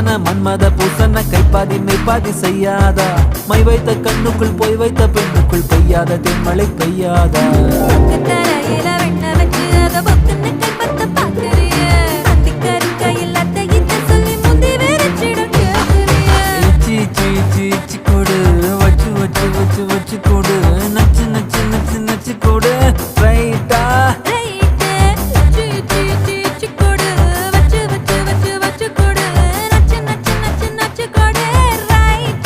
பூசன மன்மத பூசன கைப்பாதி மெய்ப்பாதி செய்யாதா my வைத்த கண்ணுக்குள் போய் வைத்த பெண்ணுக்குள் பெய்யாத தென்மழை பெய்யாதா கொடு வச்சு வச்சு வச்சு வச்சு கொடு